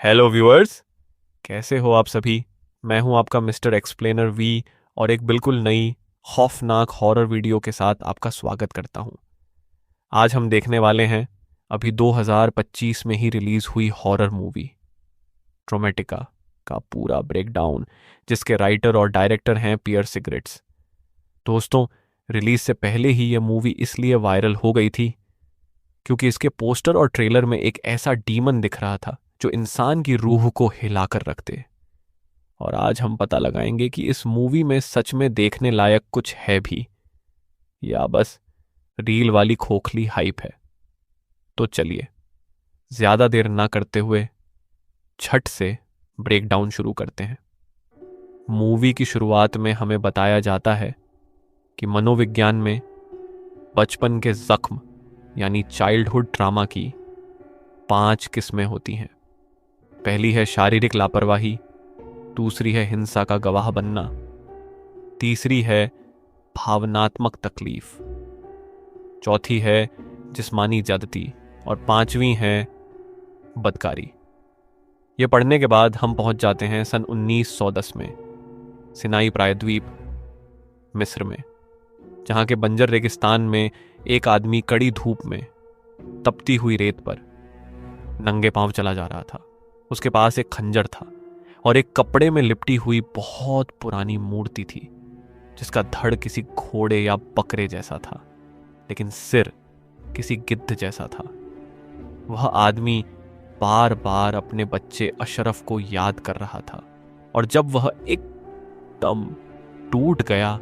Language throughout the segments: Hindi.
हेलो व्यूअर्स, कैसे हो आप सभी। मैं हूं आपका मिस्टर एक्सप्लेनर वी और एक बिल्कुल नई खौफनाक हॉरर वीडियो के साथ आपका स्वागत करता हूं। आज हम देखने वाले हैं अभी 2025 में ही रिलीज हुई हॉरर मूवी ट्रोमेटिका का पूरा ब्रेकडाउन, जिसके राइटर और डायरेक्टर हैं पियर सिगरेट्स। दोस्तों, रिलीज से पहले ही यह मूवी इसलिए वायरल हो गई थी क्योंकि इसके पोस्टर और ट्रेलर में एक ऐसा डीमन दिख रहा था जो इंसान की रूह को हिलाकर रख दे। और आज हम पता लगाएंगे कि इस मूवी में सच में देखने लायक कुछ है भी या बस रील वाली खोखली हाइप है। तो चलिए ज्यादा देर ना करते हुए झट से ब्रेकडाउन शुरू करते हैं। मूवी की शुरुआत में हमें बताया जाता है कि मनोविज्ञान में बचपन के जख्म यानी चाइल्डहुड ट्रामा की 5 किस्में होती हैं। पहली है शारीरिक लापरवाही, दूसरी है हिंसा का गवाह बनना, तीसरी है भावनात्मक तकलीफ, चौथी है जिस्मानी ज्यादती और पांचवी है बदकारी। ये पढ़ने के बाद हम पहुंच जाते हैं सन 1910 में सिनाई प्रायद्वीप मिस्र में, जहां के बंजर रेगिस्तान में एक आदमी कड़ी धूप में तपती हुई रेत पर नंगे पांव चला जा रहा था। उसके पास एक खंजर था और एक कपड़े में लिपटी हुई बहुत पुरानी मूर्ति थी जिसका धड़ किसी घोड़े या बकरे जैसा था, लेकिन सिर किसी गिद्ध जैसा था। वह आदमी बार बार अपने बच्चे अशरफ को याद कर रहा था और जब वह एकदम टूट गया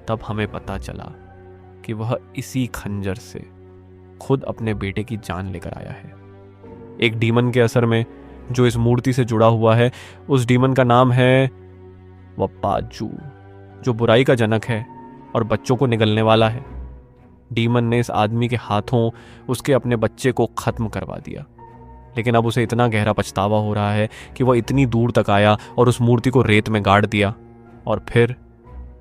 तब हमें पता चला कि वह इसी खंजर से खुद अपने बेटे की जान लेकर आया है। एक डीमन के असर में जो इस मूर्ति से जुड़ा हुआ है, उस डीमन का नाम है वप्पाजू, जो बुराई का जनक है और बच्चों को निगलने वाला है। डीमन ने इस आदमी के हाथों उसके अपने बच्चे को खत्म करवा दिया, लेकिन अब उसे इतना गहरा पछतावा हो रहा है कि वह इतनी दूर तक आया और उस मूर्ति को रेत में गाड़ दिया और फिर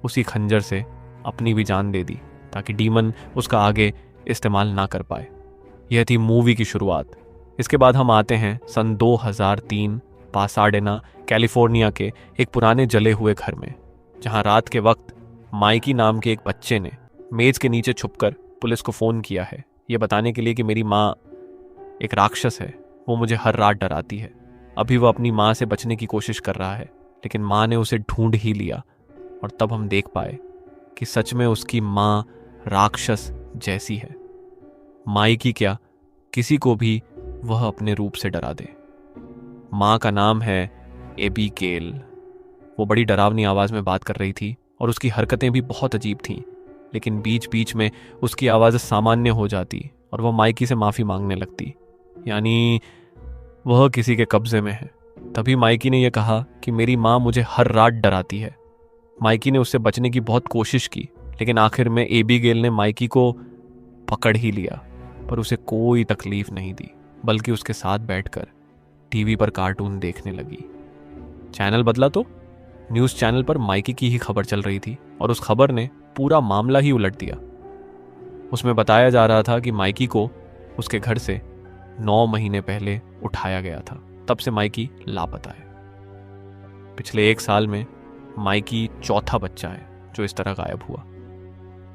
उसी खंजर से अपनी भी जान दे दी ताकि डीमन उसका आगे इस्तेमाल ना कर पाए। यह थी मूवी की शुरुआत। इसके बाद हम आते हैं सन 2003 पासाडेना कैलिफोर्निया के एक पुराने जले हुए घर में, जहां रात के वक्त माइकी नाम के एक बच्चे ने मेज के नीचे छुपकर पुलिस को फ़ोन किया है, यह बताने के लिए कि मेरी माँ एक राक्षस है, वो मुझे हर रात डराती है। अभी वह अपनी माँ से बचने की कोशिश कर रहा है, लेकिन माँ ने उसे ढूंढ ही लिया और तब हम देख पाए कि सच में उसकी माँ राक्षस जैसी है। माइकी क्या, किसी को भी वह अपने रूप से डरा दे। माँ का नाम है एबीगेल। वो बड़ी डरावनी आवाज़ में बात कर रही थी और उसकी हरकतें भी बहुत अजीब थीं, लेकिन बीच बीच में उसकी आवाज़ सामान्य हो जाती और वह माइकी से माफ़ी मांगने लगती, यानी वह किसी के कब्जे में है। तभी माइकी ने यह कहा कि मेरी माँ मुझे हर रात डराती है। माइकी ने उससे बचने की बहुत कोशिश की, लेकिन आखिर में एबीगेल ने माइकी को पकड़ ही लिया, पर उसे कोई तकलीफ नहीं दी, बल्कि उसके साथ बैठकर टीवी पर कार्टून देखने लगी। चैनल बदला तो न्यूज़ चैनल पर माइकी की ही खबर चल रही थी और उस खबर ने पूरा मामला ही उलट दिया। उसमें बताया जा रहा था कि माइकी को उसके घर से 9 महीने पहले उठाया गया था, तब से माइकी लापता है। पिछले 1 साल में माइकी चौथा बच्चा है जो इस तरह गायब हुआ।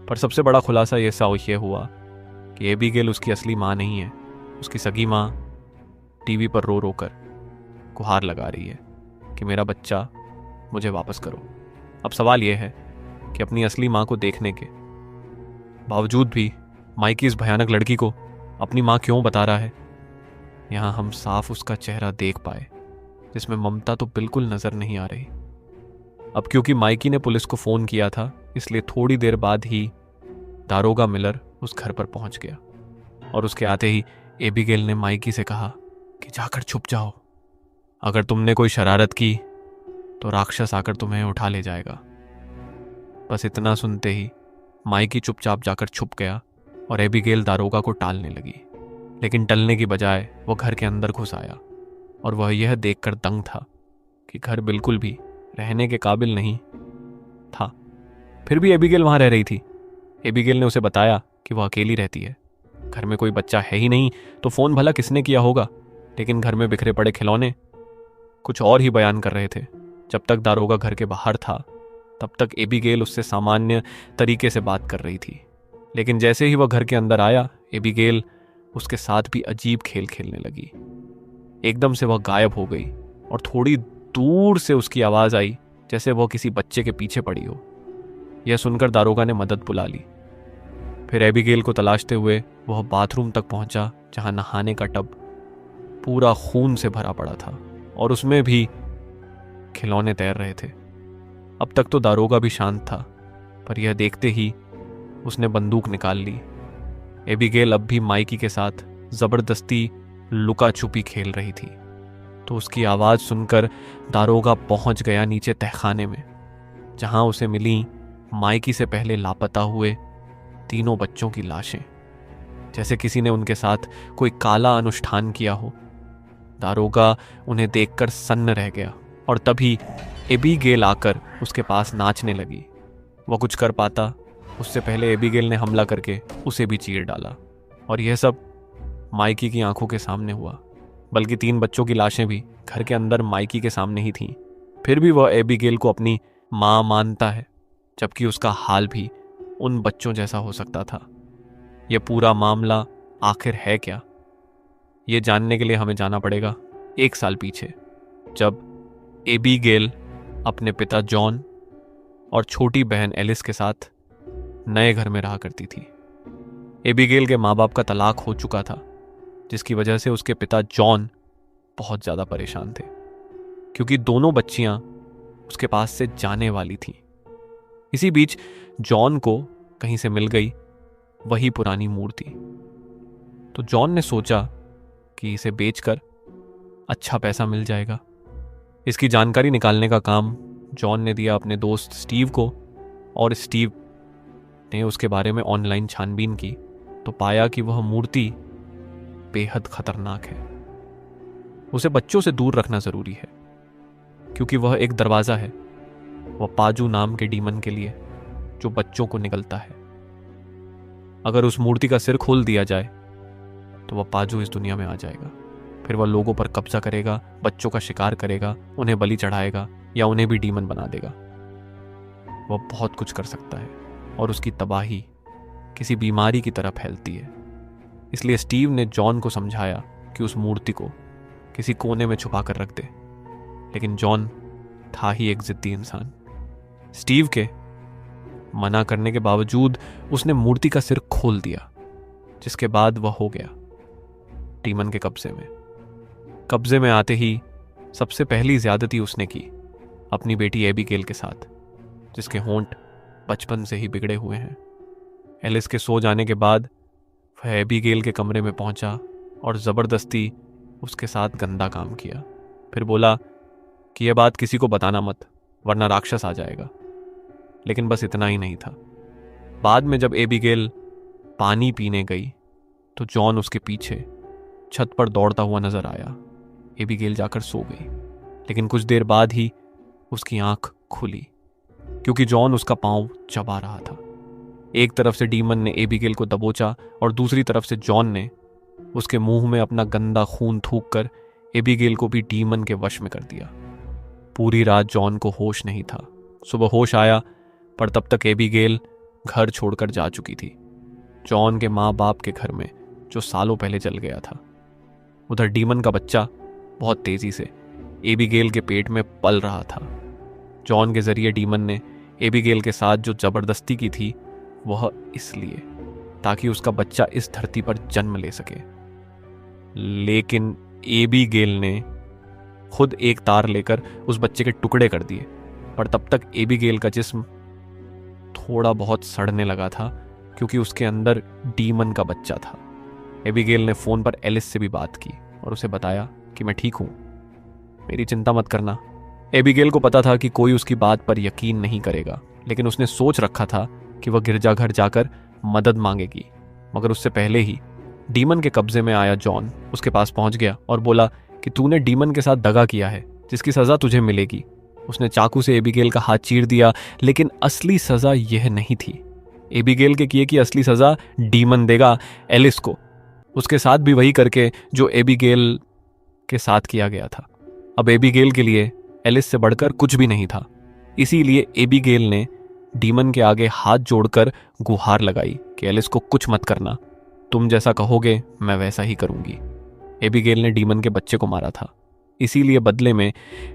पर सबसे बड़ा खुलासा ये हुआ कि एबीगेल उसकी असली माँ नहीं है। उसकी सगी माँ टीवी पर रो रो कर गुहार लगा रही है कि मेरा बच्चा मुझे वापस करो। अब सवाल यह है कि अपनी असली माँ को देखने के बावजूद भी माइकी इस भयानक लड़की को अपनी माँ क्यों बता रहा है। यहाँ हम साफ उसका चेहरा देख पाए जिसमें ममता तो बिल्कुल नजर नहीं आ रही। अब क्योंकि माइकी ने पुलिस को फोन किया था, इसलिए थोड़ी देर बाद ही दारोगा मिलर उस घर पर पहुंच गया और उसके आते ही एबीगेल ने माइकी से कहा कि जाकर छुप जाओ, अगर तुमने कोई शरारत की तो राक्षस आकर तुम्हें उठा ले जाएगा। बस इतना सुनते ही माइकी चुपचाप जाकर छुप गया और एबीगेल दारोगा को टालने लगी, लेकिन टलने की बजाय वो घर के अंदर घुस आया और वह यह देखकर दंग था कि घर बिल्कुल भी रहने के काबिल नहीं था। फिर भी एबीगेल वहां रह रही थी। एबीगेल ने उसे बताया कि वह अकेली रहती है, घर में कोई बच्चा है ही नहीं, तो फोन भला किसने किया होगा। लेकिन घर में बिखरे पड़े खिलौने कुछ और ही बयान कर रहे थे। जब तक दारोगा घर के बाहर था तब तक एबीगेल उससे सामान्य तरीके से बात कर रही थी, लेकिन जैसे ही वह घर के अंदर आया एबीगेल उसके साथ भी अजीब खेल खेलने लगी। एकदम से वह गायब हो गई और थोड़ी दूर से उसकी आवाज आई जैसे वह किसी बच्चे के पीछे पड़ी हो। यह सुनकर दारोगा ने मदद बुला ली। फिर एबीगेल को तलाशते हुए वह बाथरूम तक पहुंचा जहां नहाने का टब पूरा खून से भरा पड़ा था और उसमें भी खिलौने तैर रहे थे। अब तक तो दारोगा भी शांत था, पर यह देखते ही उसने बंदूक निकाल ली। एबीगेल अब भी माइकी के साथ जबरदस्ती लुका छुपी खेल रही थी, तो उसकी आवाज सुनकर दारोगा पहुंच गया नीचे तहखाने में, जहां उसे मिली माइकी से पहले लापता हुए तीनों बच्चों की लाशें, जैसे किसी ने उनके साथ कोई काला अनुष्ठान किया हो। दारोगा उन्हें देखकर सन्न रह गया और तभी एबीगेल आकर उसके पास नाचने लगी। वह कुछ कर पाता उससे पहले एबीगेल ने हमला करके उसे भी चीर डाला, और यह सब माइकी की आंखों के सामने हुआ। बल्कि 3 बच्चों की लाशें भी घर के अंदर माइकी के सामने ही थीं। फिर भी वह एबीगेल को अपनी मां मानता है, जबकि उसका हाल भी उन बच्चों जैसा हो सकता था। यह पूरा मामला आखिर है क्या, यह जानने के लिए हमें जाना पड़ेगा 1 साल पीछे, जब एबीगेल अपने पिता जॉन और छोटी बहन एलिस के साथ नए घर में रहा करती थी। एबीगेल के माँ बाप का तलाक हो चुका था, जिसकी वजह से उसके पिता जॉन बहुत ज़्यादा परेशान थे, क्योंकि दोनों बच्चियां उसके पास से जाने वाली थीं। इसी बीच जॉन को कहीं से मिल गई वही पुरानी मूर्ति, तो जॉन ने सोचा कि इसे बेचकर अच्छा पैसा मिल जाएगा। इसकी जानकारी निकालने का काम जॉन ने दिया अपने दोस्त स्टीव को, और स्टीव ने उसके बारे में ऑनलाइन छानबीन की तो पाया कि वह मूर्ति बेहद खतरनाक है। उसे बच्चों से दूर रखना जरूरी है, क्योंकि वह एक दरवाजा है वह पाजू नाम के डीमन के लिए, जो बच्चों को निगलता है। अगर उस मूर्ति का सिर खोल दिया जाए तो वह पाजू इस दुनिया में आ जाएगा। फिर वह लोगों पर कब्जा करेगा, बच्चों का शिकार करेगा, उन्हें बलि चढ़ाएगा या उन्हें भी डीमन बना देगा। वह बहुत कुछ कर सकता है और उसकी तबाही किसी बीमारी की तरह फैलती है। इसलिए स्टीव ने जॉन को समझाया कि उस मूर्ति को किसी कोने में छुपा कर रख दे, लेकिन जॉन था ही एक जिद्दी इंसान। स्टीव के मना करने के बावजूद उसने मूर्ति का सिर खोल दिया, जिसके बाद वह हो गया डीमन के कब्जे में आते ही सबसे पहली ज्यादती उसने की अपनी बेटी एबीगेल के साथ, जिसके होंठ बचपन से ही बिगड़े हुए हैं। एलिस के सो जाने के बाद वह एबीगेल के कमरे में पहुंचा और जबरदस्ती उसके साथ गंदा काम किया। फिर बोला कि यह बात किसी को बताना मत, वरना राक्षस आ जाएगा। लेकिन बस इतना ही नहीं था। बाद में जब एबीगेल पानी पीने गई तो जॉन उसके पीछे छत पर दौड़ता हुआ नजर आया। एबीगेल जाकर सो गई, लेकिन कुछ देर बाद ही उसकी आंख खुली, क्योंकि जॉन उसका पांव चबा रहा था। एक तरफ से डीमन ने एबीगेल को दबोचा और दूसरी तरफ से जॉन ने उसके मुंह में अपना गंदा खून थूक कर एबीगेल को भी डीमन के वश में कर दिया। पूरी रात जॉन को होश नहीं था। सुबह होश आया, पर तब तक एबीगेल घर छोड़कर जा चुकी थी, जॉन के माँ बाप के घर में, जो सालों पहले जल गया था। उधर डीमन का बच्चा बहुत तेजी से एबीगेल के पेट में पल रहा था। जॉन के जरिए डीमन ने एबीगेल के साथ जो जबरदस्ती की थी वह इसलिए ताकि उसका बच्चा इस धरती पर जन्म ले सके। लेकिन एबीगेल ने खुद एक तार लेकर उस बच्चे के टुकड़े कर दिए, पर तब तक एबीगेल का जिस्म थोड़ा बहुत सड़ने लगा था, क्योंकि उसके अंदर डीमन का बच्चा था। एबीगेल ने फोन पर एलिस से भी बात की और उसे बताया कि मैं ठीक हूं, मेरी चिंता मत करना। एबीगेल को पता था कि कोई उसकी बात पर यकीन नहीं करेगा, लेकिन उसने सोच रखा था कि वह गिरजाघर जाकर मदद मांगेगी। मगर उससे पहले ही डीमन के कब्जे में आया जॉन उसके पास पहुंच गया और बोला कि तूने डीमन के साथ दगा किया है, जिसकी सजा तुझे मिलेगी। उसने चाकू से एबीगेल का हाथ चीर दिया, लेकिन असली सजा यह नहीं थी। एबीगेल के किए की असली सजा डीमन देगा एलिस को, उसके साथ भी वही करके जो एबीगेल के साथ किया गया था। अब एबीगेल के लिए एलिस से बढ़कर कुछ भी नहीं था। इसीलिए एबीगेल ने डीमन के आगे हाथ जोड़कर गुहार लगाई कि एलिस को कुछ मत करना, तुम जैसा कहोगे मैं वैसा ही करूंगी। एबीगेल ने डीमन के बच्चे को मारा था, इसीलिए बदले में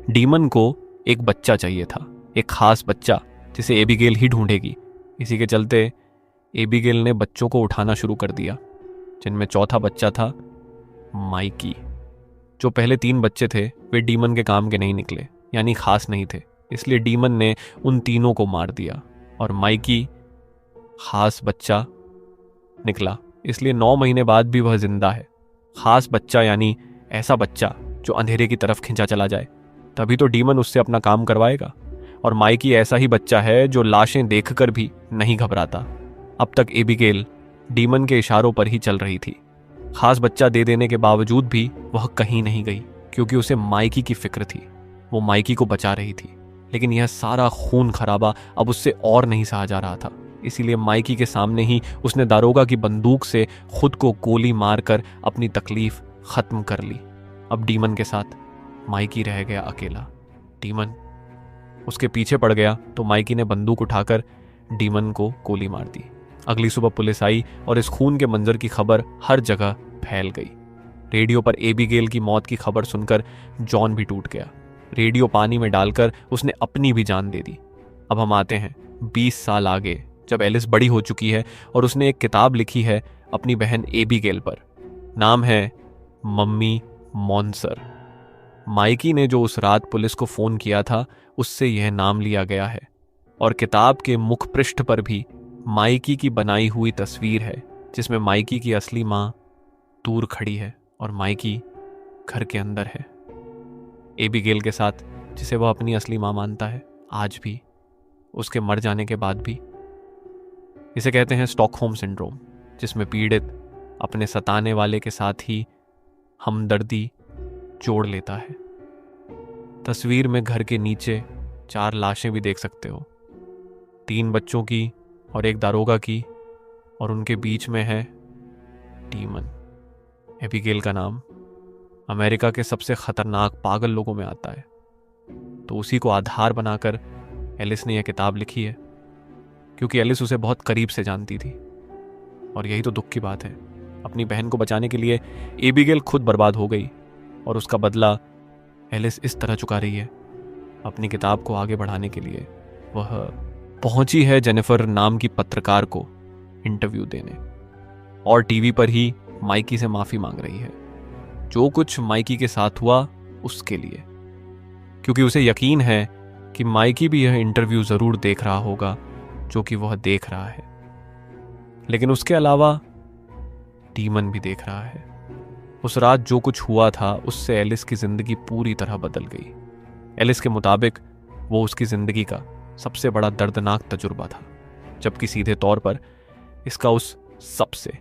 डीमन को एक बच्चा चाहिए था, एक खास बच्चा जिसे एबीगेल ही ढूंढेगी। इसी के चलते एबीगेल ने बच्चों को उठाना शुरू कर दिया, जिनमें चौथा बच्चा था माइकी। जो पहले 3 बच्चे थे वे डीमन के काम के नहीं निकले, यानी खास नहीं थे, इसलिए डीमन ने उन तीनों को मार दिया और माइकी खास बच्चा निकला, इसलिए 9 महीने बाद भी वह जिंदा है। खास बच्चा यानी ऐसा बच्चा जो अंधेरे की तरफ खिंचा चला जाए, तभी तो डीमन उससे अपना काम करवाएगा। और माइकी ऐसा ही बच्चा है जो लाशें देखकर भी नहीं घबराता। अब तक एबीगेल डीमन के इशारों पर ही चल रही थी। खास बच्चा दे देने के बावजूद भी वह कहीं नहीं गई, क्योंकि उसे माइकी की फिक्र थी। वो माइकी को बचा रही थी, लेकिन यह सारा खून खराबा अब उससे और नहीं सहा जा रहा था। इसीलिए माइकी के सामने ही उसने दारोगा की बंदूक से खुद को गोली मारकर अपनी तकलीफ खत्म कर ली। अब डीमन के साथ माइकी रह गया अकेला। डीमन उसके पीछे पड़ गया तो माइकी ने बंदूक उठाकर डीमन को गोली मार दी। अगली सुबह पुलिस आई और इस खून के मंजर की खबर हर जगह फैल गई। रेडियो पर एबीगेल की मौत की खबर सुनकर जॉन भी टूट गया। रेडियो पानी में डालकर उसने अपनी भी जान दे दी। अब हम आते हैं 20 साल आगे, जब एलिस बड़ी हो चुकी है और उसने एक किताब लिखी है अपनी बहन एबीगेल पर। नाम है मम्मी मॉन्सर। माइकी ने जो उस रात पुलिस को फोन किया था उससे यह नाम लिया गया है, और किताब के मुख पृष्ठ पर भी माइकी की बनाई हुई तस्वीर है, जिसमें माइकी की असली माँ दूर खड़ी है और माइकी घर के अंदर है, एबीगेल के साथ, जिसे वह अपनी असली माँ मानता है आज भी, उसके मर जाने के बाद भी। इसे कहते हैं स्टॉकहोम सिंड्रोम, जिसमें पीड़ित अपने सताने वाले के साथ ही हमदर्दी जोड़ लेता है। तस्वीर में घर के नीचे 4 लाशें भी देख सकते हो, 3 बच्चों की और एक दारोगा की, और उनके बीच में है डीमन। एबीगेल का नाम अमेरिका के सबसे खतरनाक पागल लोगों में आता है, तो उसी को आधार बनाकर एलिस ने यह किताब लिखी है, क्योंकि एलिस उसे बहुत करीब से जानती थी। और यही तो दुख की बात है, अपनी बहन को बचाने के लिए एबीगेल खुद बर्बाद हो गई, और उसका बदला एलिस इस तरह चुका रही है। अपनी किताब को आगे बढ़ाने के लिए वह पहुंची है जेनिफर नाम की पत्रकार को इंटरव्यू देने, और टीवी पर ही माइकी से माफी मांग रही है जो कुछ माइकी के साथ हुआ उसके लिए, क्योंकि उसे यकीन है कि माइकी भी यह इंटरव्यू जरूर देख रहा होगा जो कि वह देख रहा है। लेकिन उसके अलावा डीमन भी देख रहा है। उस रात जो कुछ हुआ था उससे एलिस की जिंदगी पूरी तरह बदल गई। एलिस के मुताबिक वो उसकी जिंदगी का सबसे बड़ा दर्दनाक तजुर्बा था, जबकि सीधे तौर पर इसका उस सबसे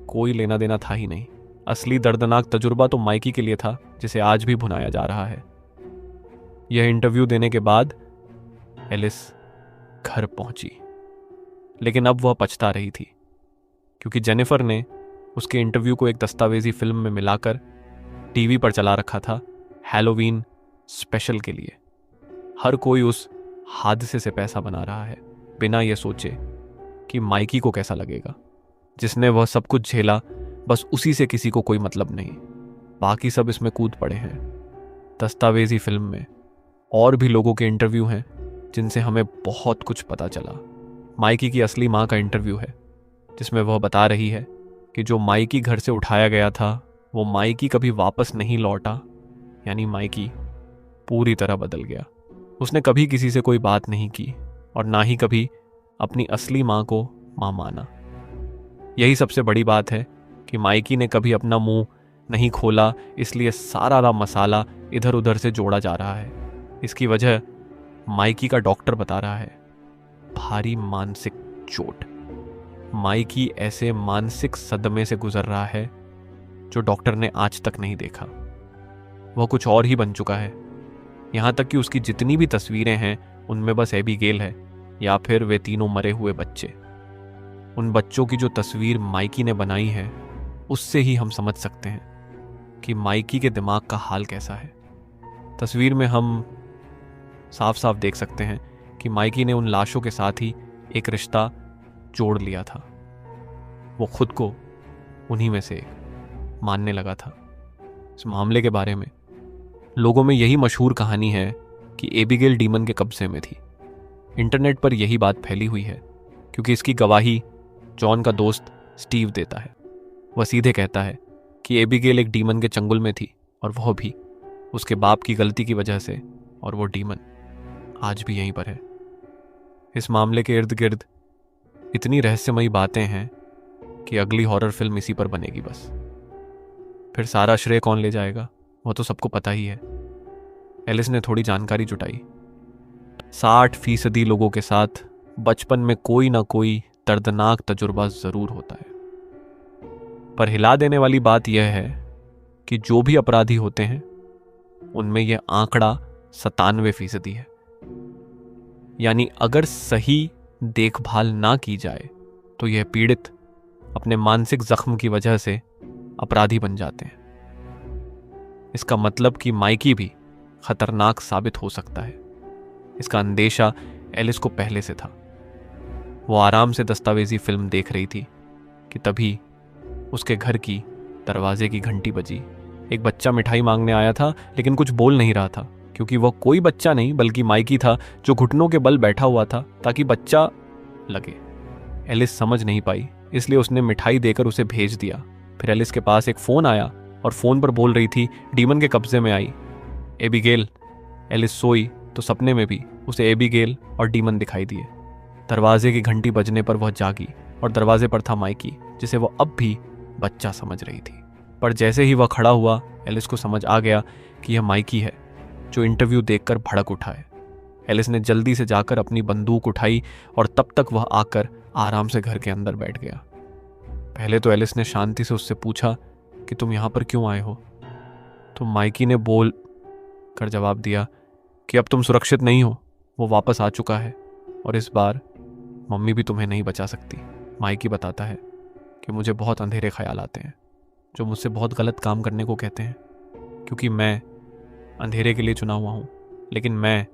कोई लेना देना था ही नहीं। असली दर्दनाक तजुर्बा तो माइकी के लिए था, जिसे आज भी भुनाया जा रहा है। यह इंटरव्यू देने के बाद एलिस घर पहुंची, लेकिन अब वह पछता रही थी, क्योंकि जेनिफर ने उसके इंटरव्यू को एक दस्तावेजी फिल्म में मिलाकर टीवी पर चला रखा था हैलोवीन स्पेशल के लिए। हर कोई उस हादसे से पैसा बना रहा है, बिना यह सोचे कि माइकी को कैसा लगेगा, जिसने वह सब कुछ झेला। बस उसी से किसी को कोई मतलब नहीं, बाकी सब इसमें कूद पड़े हैं। दस्तावेजी फिल्म में और भी लोगों के इंटरव्यू हैं जिनसे हमें बहुत कुछ पता चला। माइकी की असली माँ का इंटरव्यू है, जिसमें वह बता रही है कि जो माइकी घर से उठाया गया था वो माइकी कभी वापस नहीं लौटा, यानी माइकी पूरी तरह बदल गया। उसने कभी किसी से कोई बात नहीं की और ना ही कभी अपनी असली माँ को माँ माना। यही सबसे बड़ी बात है कि माइकी ने कभी अपना मुंह नहीं खोला, इसलिए सारा मसाला इधर उधर से जोड़ा जा रहा है। इसकी वजह माइकी का डॉक्टर बता रहा है, भारी मानसिक चोट। माइकी ऐसे मानसिक सदमे से गुजर रहा है जो डॉक्टर ने आज तक नहीं देखा। वह कुछ और ही बन चुका है, यहाँ तक कि उसकी जितनी भी तस्वीरें हैं उनमें बस एबीगेल है या फिर वे तीनों मरे हुए बच्चे। उन बच्चों की जो तस्वीर माइकी ने बनाई है उससे ही हम समझ सकते हैं कि माइकी के दिमाग का हाल कैसा है। तस्वीर में हम साफ साफ देख सकते हैं कि माइकी ने उन लाशों के साथ ही एक रिश्ता जोड़ लिया था। वो खुद को उन्हीं में से एक मानने लगा था। इस मामले के बारे में लोगों में यही मशहूर कहानी है कि एबिगेल डीमन के कब्जे में थी। इंटरनेट पर यही बात फैली हुई है क्योंकि इसकी गवाही जॉन का दोस्त स्टीव देता है। वह सीधे कहता है कि एबिगेल एक डीमन के चंगुल में थी और वह भी उसके बाप की गलती की वजह से, और वो डीमन आज भी यहीं पर है। इस मामले के इर्द गिर्द इतनी रहस्यमयी बातें हैं कि अगली हॉरर फिल्म इसी पर बनेगी बस। फिर सारा श्रेय कौन ले जाएगा वो तो सबको पता ही है। एलिस ने थोड़ी जानकारी जुटाई। 60% लोगों के साथ बचपन में कोई ना कोई दर्दनाक तजुर्बा जरूर होता है, पर हिला देने वाली बात यह है कि जो भी अपराधी होते हैं उनमें यह आंकड़ा 97% है। यानी अगर सही देखभाल ना की जाए तो यह पीड़ित अपने मानसिक जख्म की वजह से अपराधी बन जाते हैं। इसका मतलब कि माइकी भी खतरनाक साबित हो सकता है। इसका अंदेशा एलिस को पहले से था। वो आराम से दस्तावेजी फिल्म देख रही थी कि तभी उसके घर की दरवाजे की घंटी बजी। एक बच्चा मिठाई मांगने आया था लेकिन कुछ बोल नहीं रहा था क्योंकि वह कोई बच्चा नहीं बल्कि माइकी था जो घुटनों के बल बैठा हुआ था ताकि बच्चा लगे। एलिस समझ नहीं पाई इसलिए उसने मिठाई देकर उसे भेज दिया। फिर एलिस के पास एक फ़ोन आया और फ़ोन पर बोल रही थी डीमन के कब्जे में आई एबिगेल। एलिस सोई तो सपने में भी उसे एबिगेल और डीमन दिखाई दिए। दरवाजे की घंटी बजने पर वह जागी और दरवाजे पर था माइकी जिसे वह अब भी बच्चा समझ रही थी। पर जैसे ही वह खड़ा हुआ एलिस को समझ आ गया कि यह माइकी है जो इंटरव्यू देखकर भड़क उठा है। एलिस ने जल्दी से जाकर अपनी बंदूक उठाई और तब तक वह आकर आराम से घर के अंदर बैठ गया। पहले तो एलिस ने शांति से उससे पूछा कि तुम यहाँ पर क्यों आए हो। तो माइकी ने बोल कर जवाब दिया कि अब तुम सुरक्षित नहीं हो, वो वापस आ चुका है और इस बार मम्मी भी तुम्हें नहीं बचा सकती। माइकी बताता है कि मुझे बहुत अंधेरे ख्याल आते हैं जो मुझसे बहुत गलत काम करने को कहते हैं क्योंकि मैं अंधेरे के लिए चुना हुआ हूँ, लेकिन मैं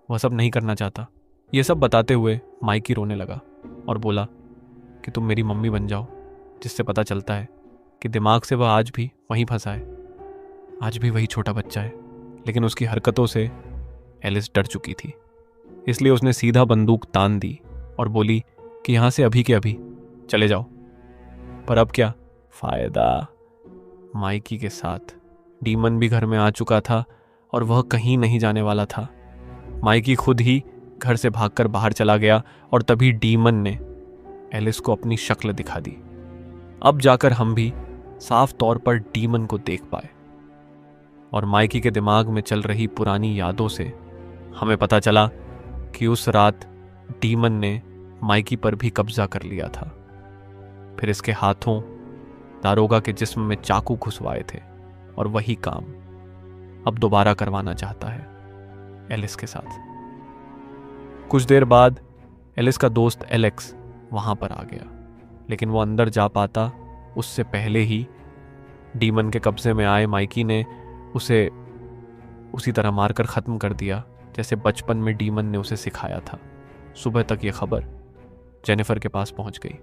वह सब नहीं करना चाहता। ये सब बताते हुए माइकी रोने लगा और बोला कि तुम मेरी मम्मी बन जाओ, जिससे पता चलता है कि दिमाग से वह आज भी वहीं फंसा है, आज भी वही छोटा बच्चा है। लेकिन उसकी हरकतों से एलिस डर चुकी थी, इसलिए उसने सीधा बंदूक तान दी और बोली कि यहाँ से अभी के अभी चले जाओ। पर अब क्या फ़ायदा, माइकी के साथ डीमन भी घर में आ चुका था और वह कहीं नहीं जाने वाला था। माइकी खुद ही घर से भागकर बाहर चला गया और तभी डीमन ने एलिस को अपनी शक्ल दिखा दी। अब जाकर हम भी साफ तौर पर डीमन को देख पाए और माइकी के दिमाग में चल रही पुरानी यादों से हमें पता चला कि उस रात डीमन ने माइकी पर भी कब्जा कर लिया था। फिर इसके हाथों दारोगा के जिस्म में चाकू घुसवाए थे और वही काम अब दोबारा करवाना चाहता है एलिस के साथ। कुछ देर बाद एलिस का दोस्त एलेक्स वहां पर आ गया, लेकिन वो अंदर जा पाता उससे पहले ही डीमन के कब्जे में आए माइकी ने उसे उसी तरह मारकर ख़त्म कर दिया जैसे बचपन में डीमन ने उसे सिखाया था। सुबह तक ये खबर जेनिफर के पास पहुंच गई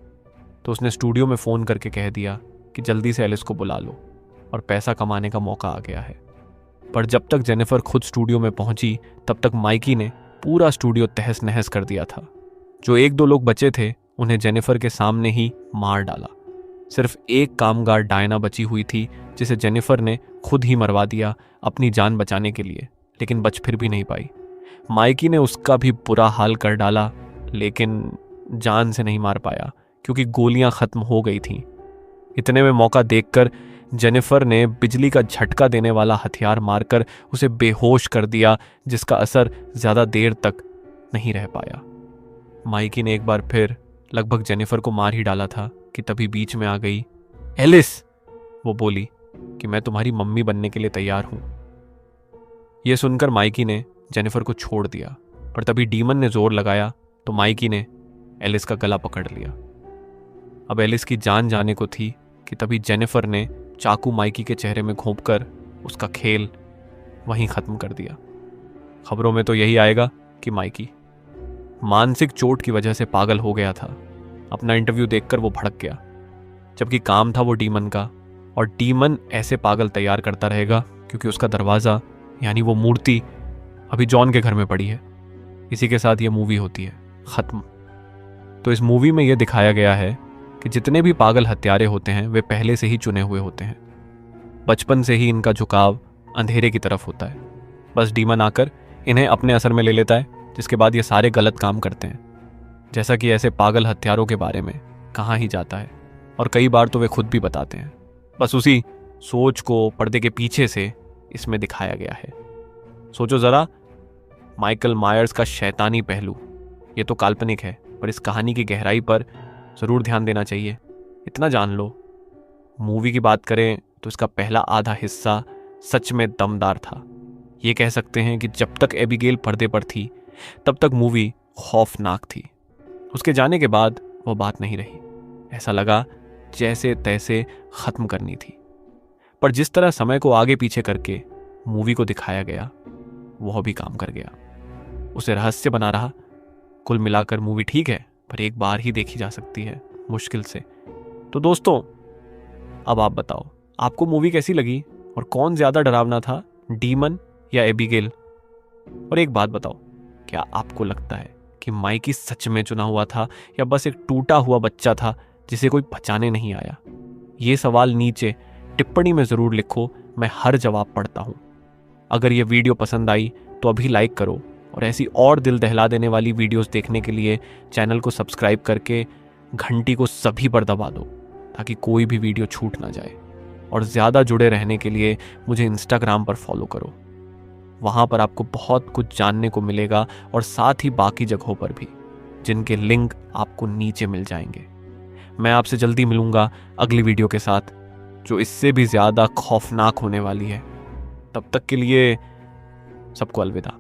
तो उसने स्टूडियो में फ़ोन करके कह दिया कि जल्दी से एलिस को बुला लो और पैसा कमाने का मौका आ गया है। पर जब तक जेनिफर खुद स्टूडियो में पहुंची तब तक माइकी ने पूरा स्टूडियो तहस नहस कर दिया था। जो 1-2 लोग बचे थे उन्हें जेनिफर के सामने ही मार डाला। सिर्फ एक कामगार डायना बची हुई थी जिसे जेनिफर ने खुद ही मरवा दिया अपनी जान बचाने के लिए, लेकिन बच फिर भी नहीं पाई। माइकी ने उसका भी बुरा हाल कर डाला लेकिन जान से नहीं मार पाया क्योंकि गोलियां खत्म हो गई थीं। इतने में मौका देखकर जेनिफर ने बिजली का झटका देने वाला हथियार मारकर उसे बेहोश कर दिया, जिसका असर ज्यादा देर तक नहीं रह पाया। माइकी ने एक बार फिर लगभग जेनिफर को मार ही डाला था कि तभी बीच में आ गई एलिस। वो बोली कि मैं तुम्हारी मम्मी बनने के लिए तैयार हूं। यह सुनकर माइकी ने जेनिफर को छोड़ दिया, पर तभी डीमन ने जोर लगाया तो माइकी ने एलिस का गला पकड़ लिया। अब एलिस की जान जाने को थी कि तभी जेनिफर ने चाकू माइकी के चेहरे में घोंपकर उसका खेल वहीं ख़त्म कर दिया। खबरों में तो यही आएगा कि माइकी मानसिक चोट की वजह से पागल हो गया था। अपना इंटरव्यू देखकर वो भड़क गया, जबकि काम था वो डीमन का, और डीमन ऐसे पागल तैयार करता रहेगा क्योंकि उसका दरवाज़ा यानी वो मूर्ति अभी जॉन के घर में पड़ी है। इसी के साथ ये मूवी होती है ख़त्म। तो इस मूवी में ये दिखाया गया है कि जितने भी पागल हत्यारे होते हैं वे पहले से ही चुने हुए होते हैं। बचपन से ही इनका झुकाव अंधेरे की तरफ होता है। बस डीमन आकर इन्हें अपने असर में ले लेता है, जिसके बाद ये सारे गलत काम करते हैं। जैसा कि ऐसे पागल हत्यारों के बारे में कहा ही जाता है, और कई बार तो वे खुद भी बताते हैं। बस उसी सोच को पर्दे के पीछे से इसमें दिखाया गया है। सोचो ज़रा, माइकल मायर्स का शैतानी पहलू, ये तो काल्पनिक है, पर इस कहानी की गहराई पर ज़रूर ध्यान देना चाहिए। इतना जान लो, मूवी की बात करें तो इसका पहला आधा हिस्सा सच में दमदार था। ये कह सकते हैं कि जब तक एबिगेल पर्दे पर थी तब तक मूवी खौफनाक थी। उसके जाने के बाद वो बात नहीं रही। ऐसा लगा जैसे तैसे ख़त्म करनी थी। पर जिस तरह समय को आगे पीछे करके मूवी को दिखाया गया, वह भी काम कर गया। उसे रहस्य बना रहा। कुल मिलाकर मूवी ठीक है, पर एक बार ही देखी जा सकती है, मुश्किल से। तो दोस्तों, अब आप बताओ, आपको मूवी कैसी लगी और कौन ज़्यादा डरावना था, डीमन या एबिगेल? और एक बात बताओ, क्या आपको लगता है कि माइकी सच में चुना हुआ था या बस एक टूटा हुआ बच्चा था जिसे कोई बचाने नहीं आया? ये सवाल नीचे टिप्पणी में ज़रूर लिखो, मैं हर जवाब पढ़ता हूँ। अगर ये वीडियो पसंद आई तो अभी लाइक करो, और ऐसी और दिल दहला देने वाली वीडियोस देखने के लिए चैनल को सब्सक्राइब करके घंटी को सभी पर दबा दो, ताकि कोई भी वीडियो छूट ना जाए। और ज़्यादा जुड़े रहने के लिए मुझे इंस्टाग्राम पर फॉलो करो। वहाँ पर आपको बहुत कुछ जानने को मिलेगा, और साथ ही बाकी जगहों पर भी, जिनके लिंक आपको नीचे मिल जाएंगे। मैं आपसे जल्दी मिलूंगा अगली वीडियो के साथ, जो इससे भी ज़्यादा खौफनाक होने वाली है। तब तक के लिए सबको अलविदा।